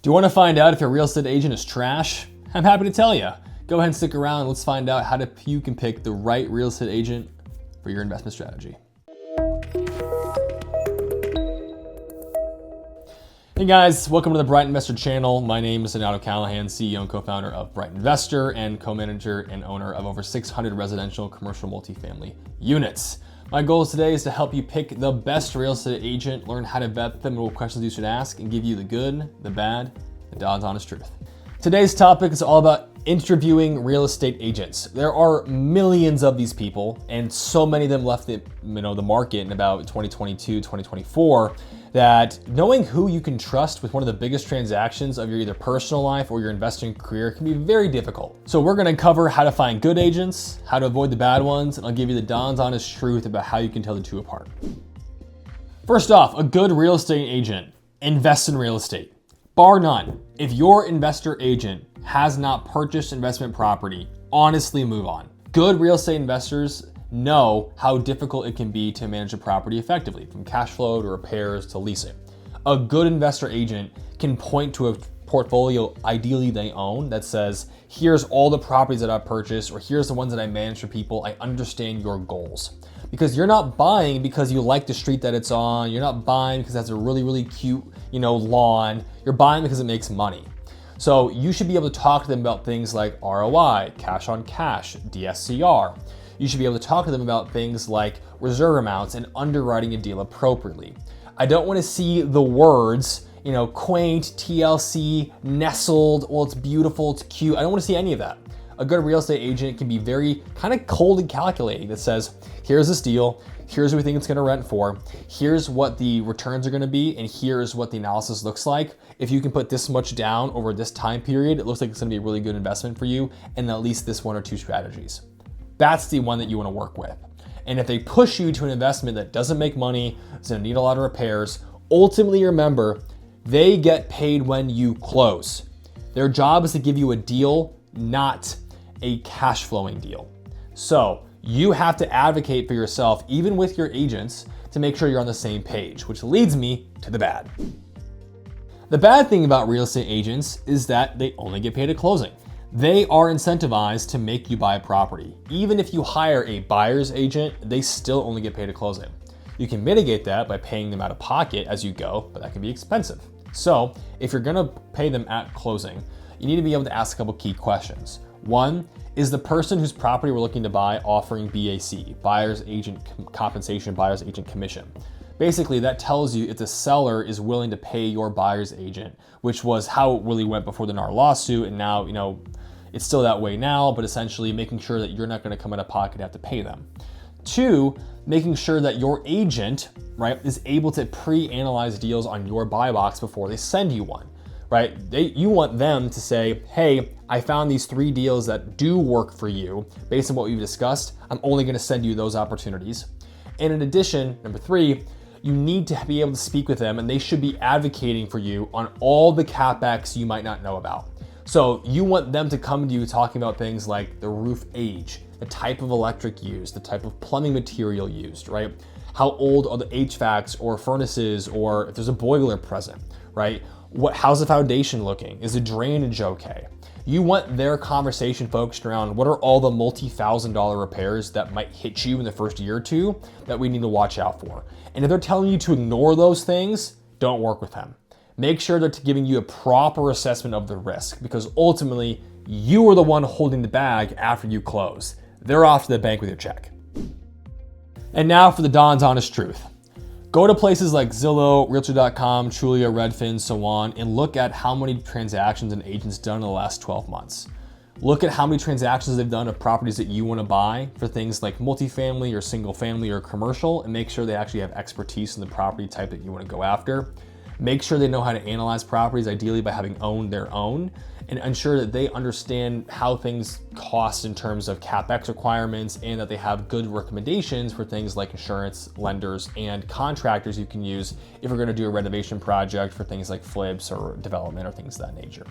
Do you want to find out if your real estate agent is trash? I'm happy to tell you. Go ahead and stick around and let's find out how you can pick the right real estate agent for your investment strategy. Hey guys, welcome to the Bright Investor channel. My name is Howto, CEO and co-founder of Bright Investor and co-manager and owner of over 600 residential commercial multifamily units. My goal today is to help you pick the best real estate agent, learn how to vet them, what questions you should ask, and give you the good, the bad, the God's honest truth. Today's topic is all about interviewing real estate agents. There are millions of these people, and so many of them left the market in about 2022, 2024, that knowing who you can trust with one of the biggest transactions of your either personal life or your investing career can be very difficult. So we're gonna cover how to find good agents, how to avoid the bad ones, and I'll give you the Don's honest truth about how you can tell the two apart. First off, a good real estate agent invests in real estate. Bar none. If your investor agent has not purchased investment property, honestly move on. Good real estate investors know how difficult it can be to manage a property effectively, from cash flow to repairs to leasing. A good investor agent can point to a portfolio ideally they own that says, here's all the properties that I've purchased, or here's the ones that I manage for people. I understand your goals. Because you're not buying because you like the street that it's on. You're not buying because it has a really, really cute, lawn. You're buying because it makes money. So you should be able to talk to them about things like ROI, cash on cash, DSCR. You should be able to talk to them about things like reserve amounts and underwriting a deal appropriately. I don't want to see the words, quaint, TLC, nestled, well, it's beautiful, it's cute. I don't want to see any of that. A good real estate agent can be very kind of cold and calculating that says, here's this deal, here's what we think it's going to rent for, here's what the returns are going to be, and here's what the analysis looks like. If you can put this much down over this time period, it looks like it's going to be a really good investment for you, and at least this one or two strategies. That's the one that you want to work with. And if they push you to an investment that doesn't make money, it's going to need a lot of repairs, ultimately remember, they get paid when you close. Their job is to give you a deal, not a cash flowing deal. So you have to advocate for yourself, even with your agents, to make sure you're on the same page, which leads me to the bad. The bad thing about real estate agents is that they only get paid at closing. They are incentivized to make you buy a property. Even if you hire a buyer's agent, they still only get paid at closing. You can mitigate that by paying them out of pocket as you go, but that can be expensive. So if you're gonna pay them at closing, you need to be able to ask a couple key questions. One, is the person whose property we're looking to buy offering BAC, buyer's agent compensation, buyer's agent commission? Basically, that tells you if the seller is willing to pay your buyer's agent, which was how it really went before the NAR lawsuit, and now, it's still that way now, but essentially making sure that you're not gonna come out of pocket and have to pay them. Two, making sure that your agent, is able to pre-analyze deals on your buy box before they send you one, right? You want them to say, hey, I found these 3 deals that do work for you based on what we've discussed. I'm only gonna send you those opportunities. And in addition, number 3, you need to be able to speak with them and they should be advocating for you on all the CapEx you might not know about. So you want them to come to you talking about things like the roof age, the type of electric used, the type of plumbing material used, right? How old are the HVACs or furnaces, or if there's a boiler present, right? How's the foundation looking? Is the drainage okay? You want their conversation focused around what are all the multi-$1,000 repairs that might hit you in the first year or two that we need to watch out for. And if they're telling you to ignore those things, don't work with them. Make sure they're giving you a proper assessment of the risk, because ultimately you are the one holding the bag after you close. They're off to the bank with your check. And now for the Don's honest truth. Go to places like Zillow, Realtor.com, Trulia, Redfin, so on, and look at how many transactions an agent's done in the last 12 months. Look at how many transactions they've done of properties that you want to buy for things like multifamily or single family or commercial, and make sure they actually have expertise in the property type that you want to go after. Make sure they know how to analyze properties, ideally by having owned their own, and ensure that they understand how things cost in terms of CapEx requirements, and that they have good recommendations for things like insurance, lenders, and contractors you can use if you're gonna do a renovation project for things like flips or development or things of that nature.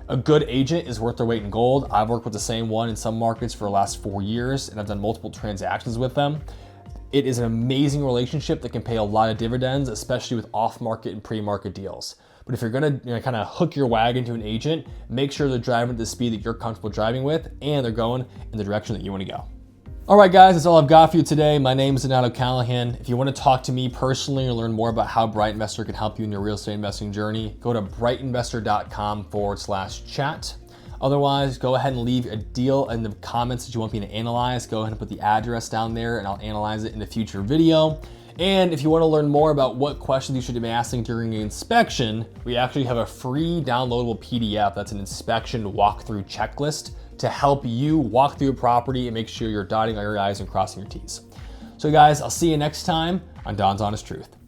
A good agent is worth their weight in gold. I've worked with the same one in some markets for the last 4 years, and I've done multiple transactions with them. It is an amazing relationship that can pay a lot of dividends, especially with off-market and pre-market deals. But if you're gonna kind of hook your wagon to an agent, make sure they're driving at the speed that you're comfortable driving with and they're going in the direction that you want to go. All right, guys, that's all I've got for you today. My name is Howto Callahan. If you want to talk to me personally or learn more about how Bright Investor can help you in your real estate investing journey, go to brightinvestor.com/chat. Otherwise, go ahead and leave a deal in the comments that you want me to analyze. Go ahead and put the address down there and I'll analyze it in a future video. And if you want to learn more about what questions you should be asking during an inspection, we actually have a free downloadable PDF that's an inspection walkthrough checklist to help you walk through a property and make sure you're dotting all your I's and crossing your T's. So guys, I'll see you next time on Don's Honest Truth.